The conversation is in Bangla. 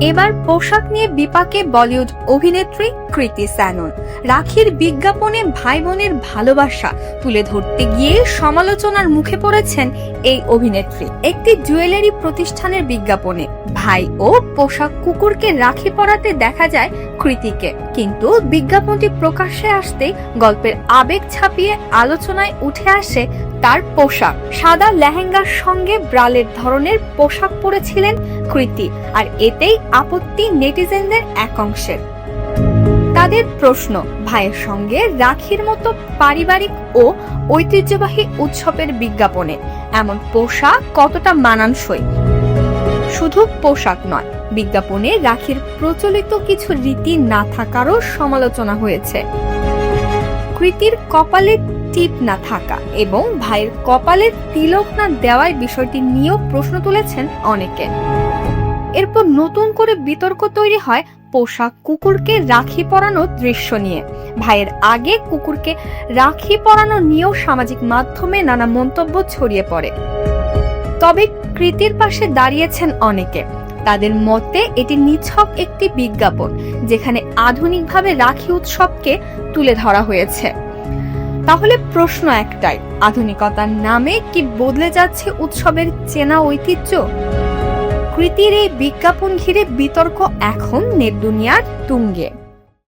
এবার পোশাক নিয়ে বিপাকে বলিউড অভিনেত্রী কৃতি স্যানন। রাখির বিজ্ঞাপনে ভাই বোনের ভালোবাসা তুলে ধরতে গিয়ে সমালোচনার মুখে পড়েছেন এই অভিনেত্রী। একটি জুয়েলারি প্রতিষ্ঠানের বিজ্ঞাপনে ভাই ও পোষা কুকুরকে রাখি পরাতে দেখা যায় কৃতিকে, কিন্তু বিজ্ঞাপনটি প্রকাশ্যে আসতেই গল্পের আবেগ ছাপিয়ে আলোচনায় উঠে আসে তার পোশাক। সাদা লেহেঙ্গার সঙ্গে ব্রালের ধরনের পোশাক পরেছিলেন কৃতি, আর এতেই আপত্তি নেটিজেনদের এক অংশের। তাদের প্রশ্ন, ভাইয়ের সঙ্গে রাখির মতো পারিবারিক ও ঐতিহ্যবাহী উৎসবের বিজ্ঞাপনে এমন পোশাক কতটা মানানসই। শুধু পোশাক নয়, বিজ্ঞাপনে রাখির প্রচলিত কিছু রীতি না থাকারও সমালোচনা হয়েছে। কৃতির কপালে টিপ না থাকা এবং ভাইয়ের কপালে তিলক না দেওয়ার বিষয়টি নিয়েও প্রশ্ন তুলেছেন অনেকে। এরপর নতুন করে বিতর্ক তৈরি হয় পোষা কুকুরকে রাখি পরানোর দৃশ্য নিয়ে। ভাইয়ের আগে কুকুরকে রাখি পরানো নিয়েও সামাজিক মাধ্যমে নানা মন্তব্য ছড়িয়ে পড়ে। তবে কৃতির পাশে দাঁড়িয়েছেন অনেকে। তাদের মতে এটি নিছক একটি বিজ্ঞাপন, যেখানে আধুনিকভাবে রাখি উৎসবকে তুলে ধরা হয়েছে। তাহলে প্রশ্ন একটাই, আধুনিকতার নামে কি বদলে যাচ্ছে উৎসবের চেনা ঐতিহ্য? কৃতির এই বিজ্ঞাপন ঘিরে বিতর্ক এখন নেট দুনিয়ার তুঙ্গে।